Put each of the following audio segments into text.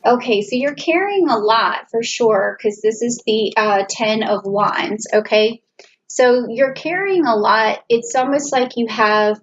Okay, so you're carrying a lot for sure because this is the 10 of Wands, okay? So you're carrying a lot. It's almost like you have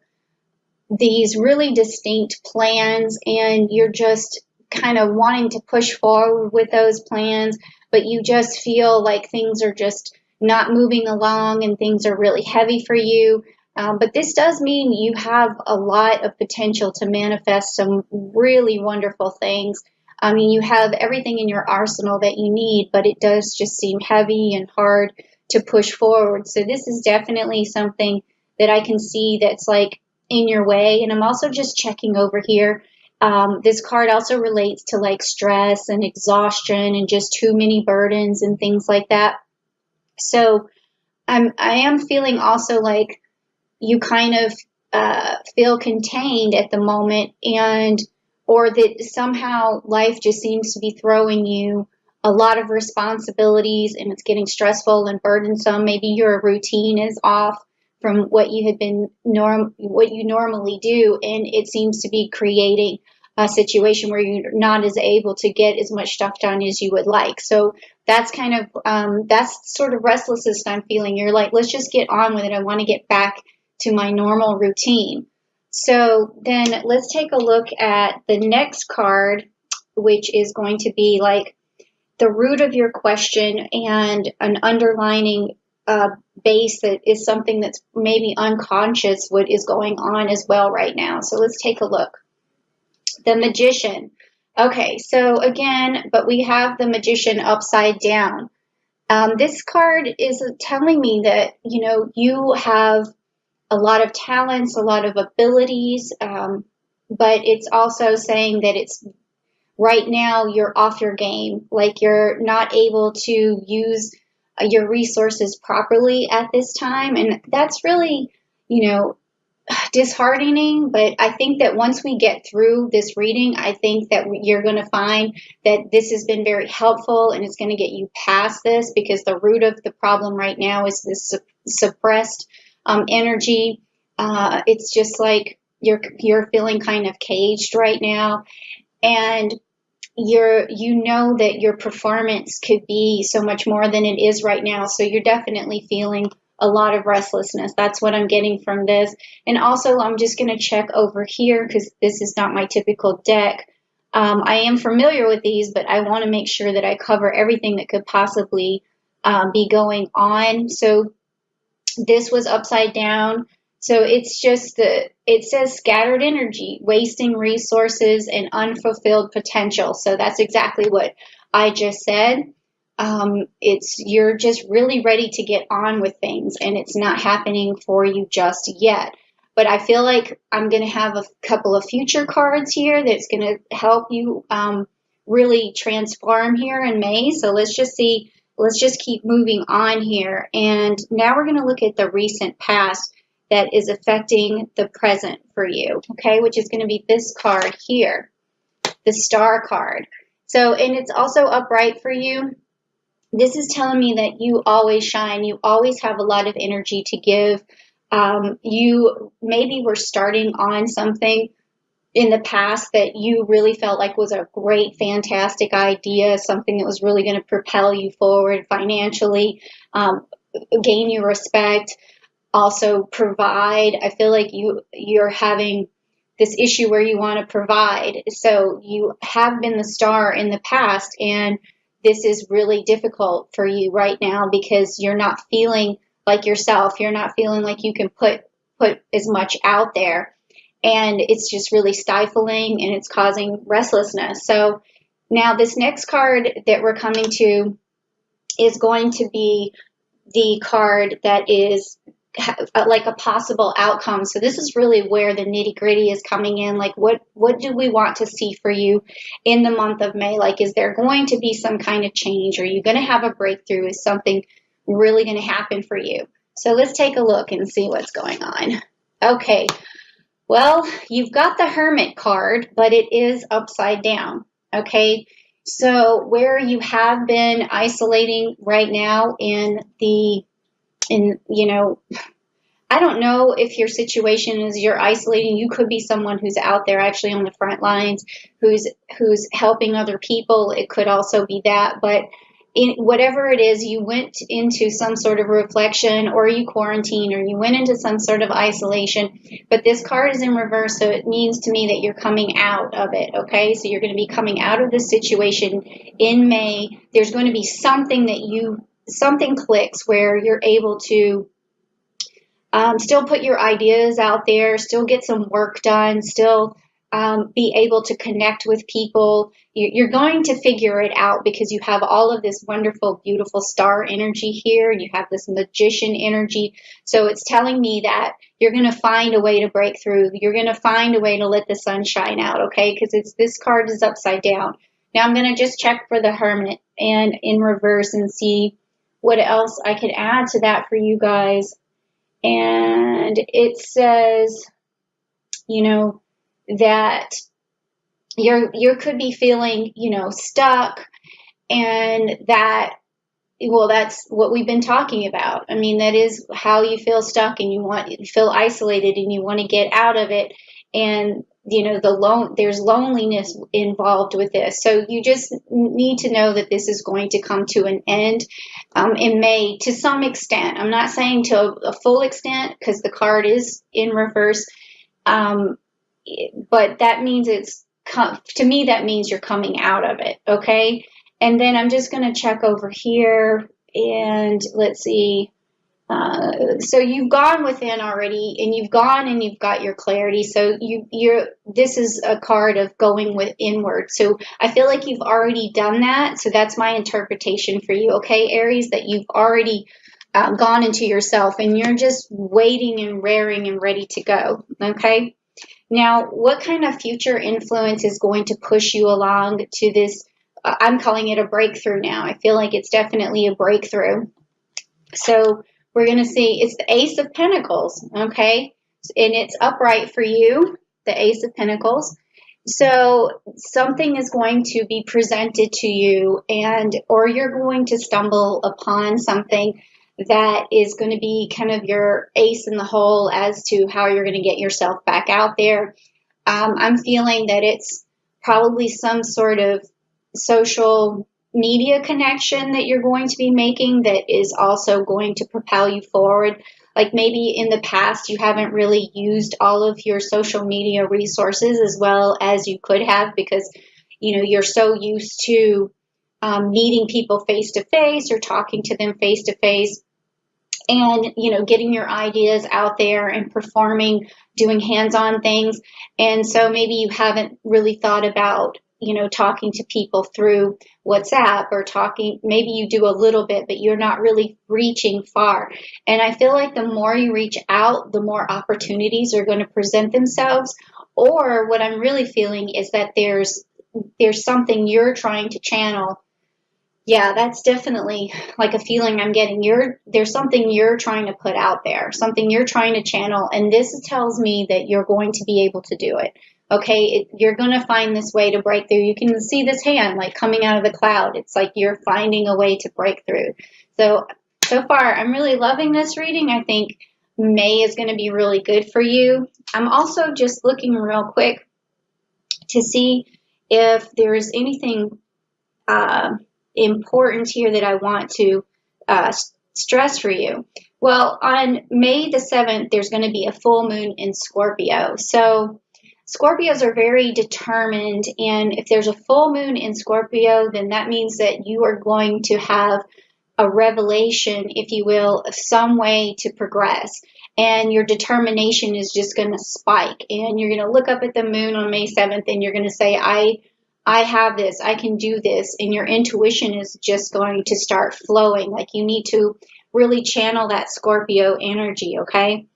these really distinct plans and you're just kind of wanting to push forward with those plans, but you just feel like things are just not moving along and things are really heavy for you. But this does mean you have a lot of potential to manifest some really wonderful things. I mean, you have everything in your arsenal that you need, but it does just seem heavy and hard to push forward. So this is definitely something that I can see that's like in your way. And I'm also just checking over here. This card also relates to like stress and exhaustion and just too many burdens and things like that. So I am feeling also like you kind of feel contained at the moment, and or that somehow life just seems to be throwing you a lot of responsibilities and it's getting stressful and burdensome. Maybe your routine is off from what you had been what you normally do, and it seems to be creating a situation where you're not as able to get as much stuff done as you would like. So that's kind of that's sort of restlessness I'm feeling. You're like, let's just get on with it. I want to get back to my normal routine. So then let's take a look at the next card, which is going to be like the root of your question and an underlining base that is something that's maybe unconscious what is going on as well right now. So let's take a look. The Magician. Okay, so again, but we have the Magician upside down. This card is telling me that, you know, you have a lot of talents, a lot of abilities, but it's also saying that it's right now you're off your game, like you're not able to use your resources properly at this time. And that's really, you know, disheartening, but I think that once we get through this reading, I think that you're going to find that this has been very helpful and it's going to get you past this, because the root of the problem right now is this suppressed energy. It's just like you're feeling kind of caged right now, and you know that your performance could be so much more than it is right now. So you're definitely feeling a lot of restlessness. That's what I'm getting from this. And also, I'm just going to check over here because this is not my typical deck. I am familiar with these, but I want to make sure that I cover everything that could possibly be going on. So this was upside down. So it's just it says scattered energy, wasting resources and unfulfilled potential. So that's exactly what I just said. It's you're just really ready to get on with things and it's not happening for you just yet. But I feel like I'm going to have a couple of future cards here that's going to help you really transform here in May. So let's just see. Let's just keep moving on here. And now we're going to look at the recent past that is affecting the present for you, okay, which is going to be this card here, the Star card. So, and it's also upright for you. This is telling me that you always shine. You always have a lot of energy to give. You maybe were starting on something in the past that you really felt like was a great, fantastic idea, something that was really going to propel you forward financially, gain your respect, also provide. I feel like you're having this issue where you want to provide. So you have been the star in the past, and this is really difficult for you right now because you're not feeling like yourself. You're not feeling like you can put as much out there. And it's just really stifling and it's causing restlessness. So now this next card that we're coming to is going to be the card that is like a possible outcome. So this is really where the nitty gritty is coming in. Like what do we want to see for you in the month of May? Like, is there going to be some kind of change? Are you going to have a breakthrough? Is something really going to happen for you? So let's take a look and see what's going on. Okay. Well, you've got the Hermit card, but it is upside down, okay? So where you have been isolating right now in you know, I don't know if your situation is you're isolating. You could be someone who's out there actually on the front lines, who's helping other people. It could also be that, but in whatever it is, you went into some sort of reflection, or you quarantine, or you went into some sort of isolation. But this card is in reverse, so it means to me that you're coming out of it. Okay, so you're going to be coming out of this situation in May. There's going to be something something clicks where you're able to still put your ideas out there, still get some work done, still be able to connect with people. You're going to figure it out because you have all of this wonderful, beautiful star energy here. You have this magician energy. So it's telling me that you're going to find a way to break through. You're going to find a way to let the sun shine out, okay? Because this card is upside down. Now I'm going to just check for the Hermit and in reverse and see what else I could add to that for you guys. And it says, that you could be feeling, stuck, and that's what we've been talking about. I mean, that is how you feel stuck, and you feel isolated, and you want to get out of it. And there's loneliness involved with this. So you just need to know that this is going to come to an end in May to some extent. I'm not saying to a full extent because the card is in reverse. But that means to me, that means you're coming out of it. Okay. And then I'm just going to check over here and let's see. So you've gone within already, and you've gone and you've got your clarity. So this is a card of going inward. So I feel like you've already done that. So that's my interpretation for you. Okay, Aries, that you've already gone into yourself, and you're just waiting and raring and ready to go. Okay. Now, what kind of future influence is going to push you along to this? I'm calling it a breakthrough now. I feel like it's definitely a breakthrough. So we're going to see, it's the Ace of Pentacles, okay? And it's upright for you, the Ace of Pentacles. So something is going to be presented to you, or you're going to stumble upon something that is going to be kind of your ace in the hole as to how you're going to get yourself back out there. I'm feeling that it's probably some sort of social media connection that you're going to be making that is also going to propel you forward. Like maybe in the past you haven't really used all of your social media resources as well as you could have because you're so used to meeting people face to face or talking to them face to face, and getting your ideas out there and performing, doing hands-on things. And so maybe you haven't really thought about talking to people through WhatsApp or maybe you do a little bit, but you're not really reaching far. And I feel like the more you reach out, the more opportunities are going to present themselves. Or what I'm really feeling is that there's something you're trying to channel. Yeah, that's definitely like a feeling I'm getting. There's something you're trying to put out there, something you're trying to channel. And this tells me that you're going to be able to do it. Okay, you're going to find this way to break through. You can see this hand like coming out of the cloud. It's like you're finding a way to break through. So far, I'm really loving this reading. I think May is going to be really good for you. I'm also just looking real quick to see if there's anything important here that I want to stress for you. Well, on May the 7th, there's going to be a full moon in Scorpio. So Scorpios are very determined, and if there's a full moon in Scorpio, then that means that you are going to have a revelation, if you will, of some way to progress. And your determination is just going to spike. And you're going to look up at the moon on May 7th, and you're going to say, I have this, I can do this. And your intuition is just going to start flowing. Like you need to really channel that Scorpio energy, okay?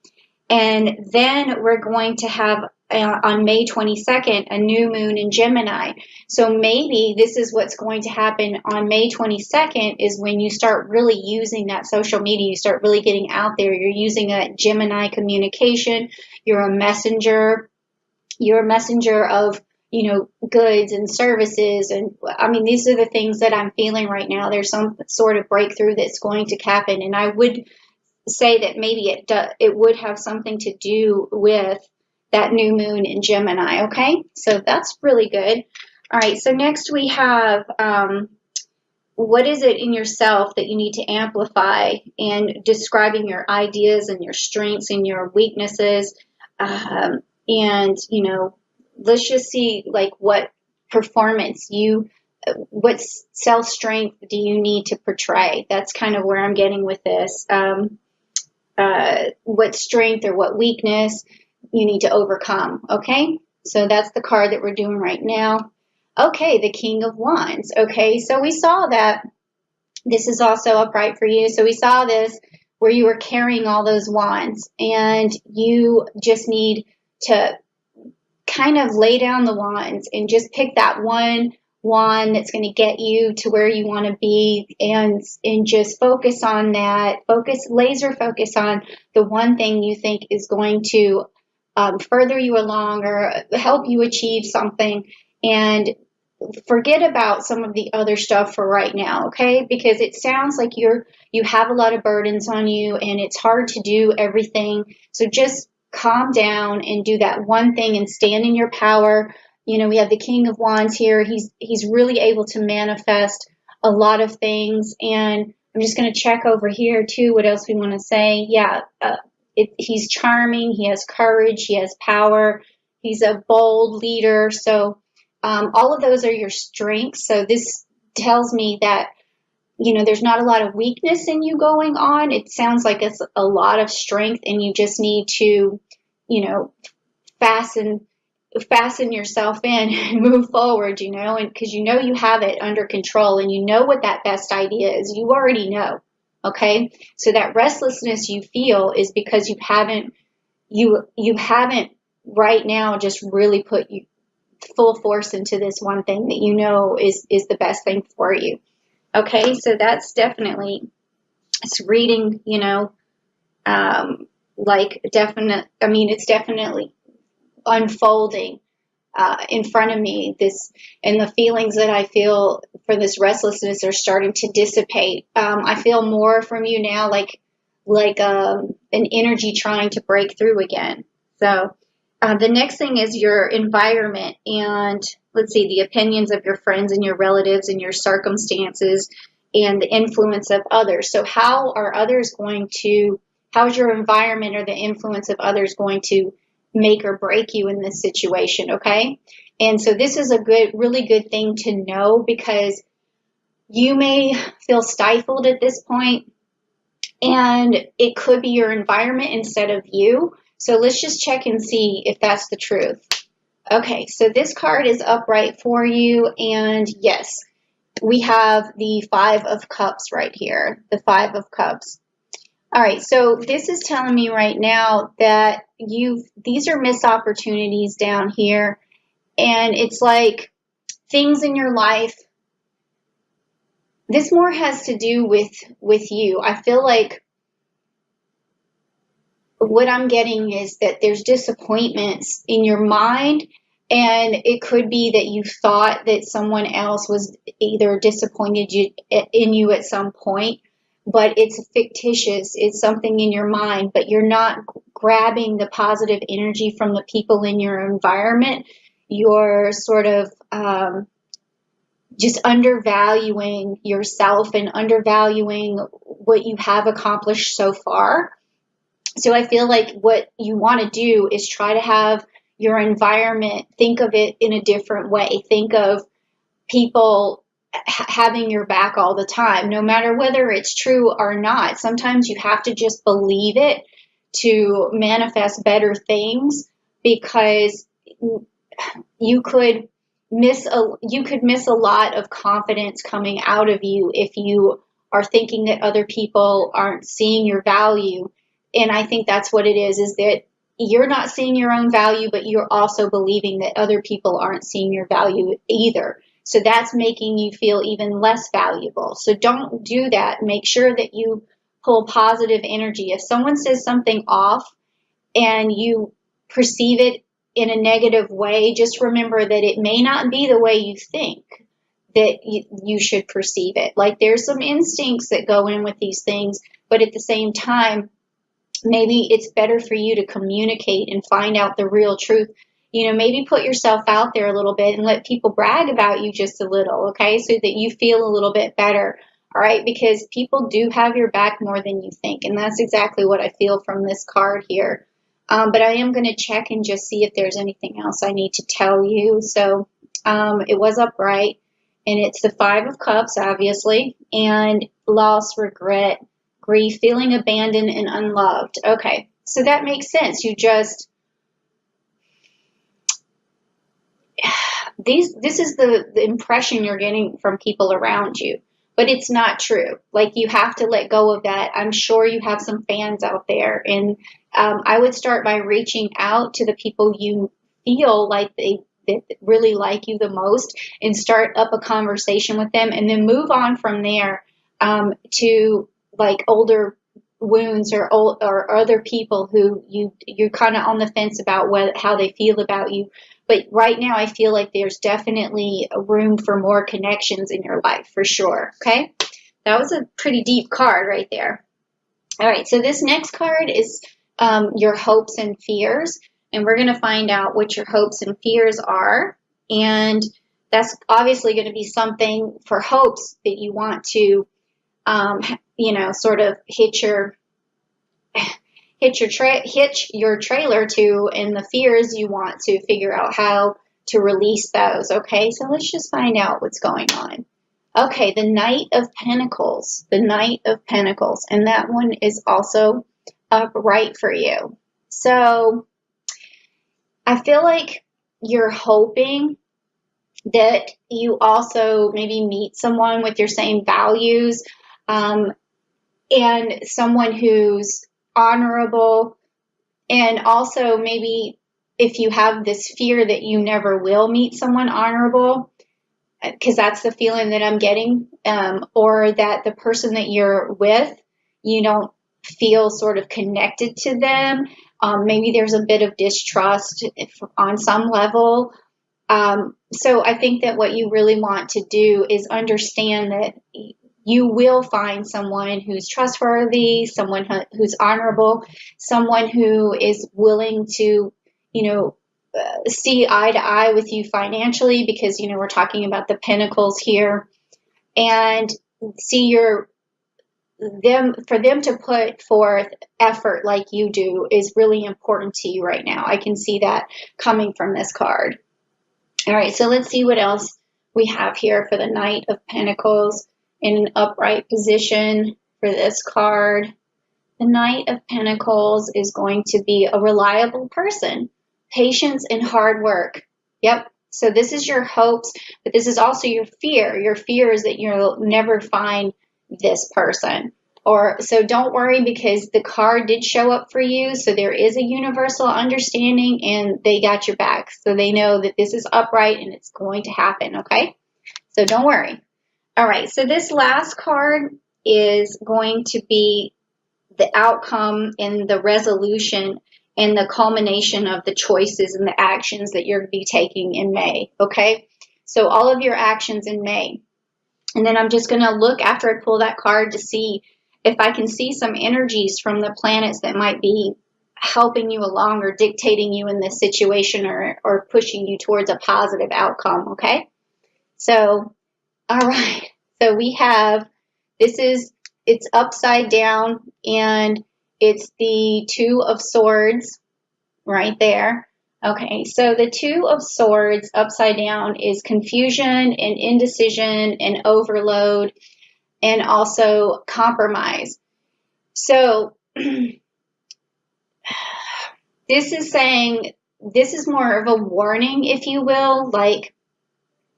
And then we're going to have on May 22nd, a new moon in Gemini. So maybe this is what's going to happen on May 22nd is when you start really using that social media, you start really getting out there. You're using a Gemini communication. You're a messenger. You're a messenger of, goods and services. And I mean, these are the things that I'm feeling right now. There's some sort of breakthrough that's going to happen. And I would say that maybe it would have something to do with that new moon in Gemini, okay? So that's really good. All right, so next we have what is it in yourself that you need to amplify, and describing your ideas and your strengths and your weaknesses. And, let's just see like what performance what self-strength do you need to portray? That's kind of where I'm getting with this. What strength or what weakness you need to overcome. Okay, so that's the card that we're doing right now. Okay, the King of Wands. Okay, so we saw that this is also upright for you. So we saw this where you were carrying all those wands, and you just need to kind of lay down the wands and just pick that one wand that's going to get you to where you want to be, and just focus on that. Laser focus on the one thing you think is going to further you along or help you achieve something, and forget about some of the other stuff for right now, okay? Because it sounds like you have a lot of burdens on you and it's hard to do everything. So just calm down and do that one thing and stand in your power. We have the King of Wands here. He's really able to manifest a lot of things. And I'm just going to check over here too what else we want to say. Yeah, he's charming. He has courage. He has power. He's a bold leader. So all of those are your strengths. So this tells me that, there's not a lot of weakness in you going on. It sounds like it's a lot of strength, and you just need to, fasten yourself in and move forward, and because you have it under control, and you know what that best idea is. You already know. Okay. So that restlessness you feel is because you haven't right now just really put you full force into this one thing that is the best thing for you. Okay, so that's definitely, it's reading, it's definitely unfolding in front of me. And the feelings that I feel for this restlessness are starting to dissipate. I feel more from you now, like an energy trying to break through again. So the next thing is your environment, and let's see, the opinions of your friends and your relatives and your circumstances and the influence of others. So how's your environment or the influence of others going to make or break you in this situation? Okay. And so this is a really good thing to know, because you may feel stifled at this point, and it could be your environment instead of you. So let's just check and see if that's the truth. Okay, so this card is upright for you, and yes, we have the Five of Cups right here, the Five of Cups. All right, so this is telling me right now that these are missed opportunities down here, and it's like things in your life. This more has to do with you. I feel like what I'm getting is that there's disappointments in your mind, and it could be that you thought that someone else was either disappointed in you at some point, but it's fictitious. It's something in your mind, but you're not grabbing the positive energy from the people in your environment. You're sort of just undervaluing yourself and undervaluing what you have accomplished so far. So I feel like what you want to do is try to have your environment, think of it in a different way. Think of people having your back all the time, no matter whether it's true or not. Sometimes you have to just believe it to manifest better things, because you could miss a lot of confidence coming out of you if you are thinking that other people aren't seeing your value. And I think that's what it is that you're not seeing your own value, but you're also believing that other people aren't seeing your value either. So that's making you feel even less valuable. So don't do that. Make sure that you pull positive energy. If someone says something off and you perceive it in a negative way, just remember that it may not be the way you think that you should perceive it. Like, there's some instincts that go in with these things, but at the same time, maybe it's better for you to communicate and find out the real truth. Maybe put yourself out there a little bit and let people brag about you just a little, okay? So that you feel a little bit better, all right? Because people do have your back more than you think. And that's exactly what I feel from this card here. But I am going to check and just see if there's anything else I need to tell you. So it was upright, and it's the Five of Cups, obviously, and loss, regret, grief, feeling abandoned and unloved. Okay, so that makes sense. This is the impression you're getting from people around you, but it's not true. Like, you have to let go of that. I'm sure you have some fans out there, and I would start by reaching out to the people you feel like that really like you the most, and start up a conversation with them, and then move on from there to like older wounds or other people who you're kind of on the fence about how they feel about you. But right now, I feel like there's definitely a room for more connections in your life, for sure. Okay, that was a pretty deep card right there. All right, so this next card is your hopes and fears, and we're going to find out what your hopes and fears are. And that's obviously going to be something for hopes that you want to, sort of hitch your trailer to, and the fears you want to figure out how to release those. Okay, so let's just find out what's going on. Okay, the Knight of Pentacles, the Knight of Pentacles, and that one is also upright for you. So I feel like you're hoping that you also maybe meet someone with your same values, and someone who's honorable, and also maybe if you have this fear that you never will meet someone honorable, because that's the feeling that I'm getting, or that the person that you're with, you don't feel sort of connected to them. Maybe there's a bit of distrust on some level. So I think that what you really want to do is understand that you will find someone who's trustworthy, someone who's honorable, someone who is willing to, see eye to eye with you financially, because, we're talking about the pentacles here, and see for them to put forth effort like you do is really important to you right now. I can see that coming from this card. All right, so let's see what else we have here for the Knight of Pentacles in an upright position for this card. The Knight of Pentacles is going to be a reliable person, patience and hard work. Yep. So this is your hopes, but this is also your fear. Your fear is that you'll never find this person. So don't worry, because the card did show up for you. So there is a universal understanding, and they got your back. So they know that this is upright and it's going to happen. Okay. So don't worry. All right. So this last card is going to be the outcome and the resolution and the culmination of the choices and the actions that you're going to be taking in May. Okay. So all of your actions in May. And then I'm just going to look after I pull that card to see if I can see some energies from the planets that might be helping you along or dictating you in this situation, or pushing you towards a positive outcome. Okay. So, all right. So we have, it's upside down, and it's the Two of Swords right there. Okay, so the Two of Swords upside down is confusion and indecision and overload, and also compromise. So this is saying, this is more of a warning, if you will. Like,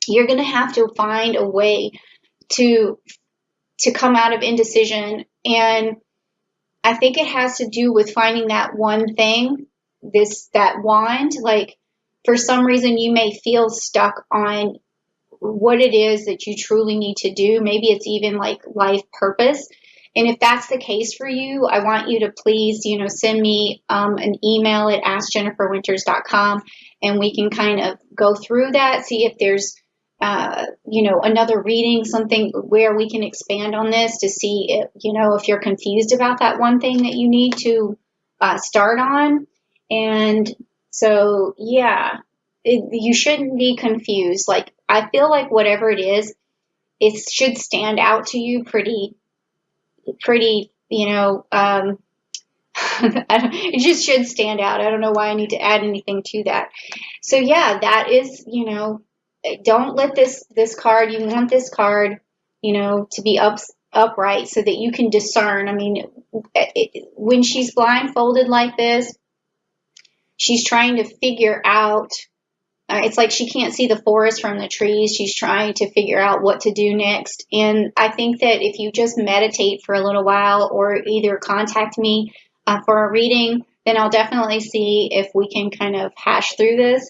you're going to have to find a way to come out of indecision. And I think it has to do with finding that one thing, that wand. Like, for some reason, you may feel stuck on what it is that you truly need to do. Maybe it's even like life purpose. And if that's the case for you, I want you to please, send me an email at askjenniferwinters.com, and we can kind of go through that, see if there's another reading, something where we can expand on this to see if you're confused about that one thing that you need to start on. And so, yeah, you shouldn't be confused. Like, I feel like whatever it is, it should stand out to you pretty, it just should stand out. I don't know why I need to add anything to that. So yeah, that is, don't let this card, you want this card, to be upright so that you can discern. I mean, when she's blindfolded like this, she's trying to figure out, it's like she can't see the forest from the trees. She's trying to figure out what to do next. And I think that if you just meditate for a little while or either contact me for a reading, then I'll definitely see if we can kind of hash through this.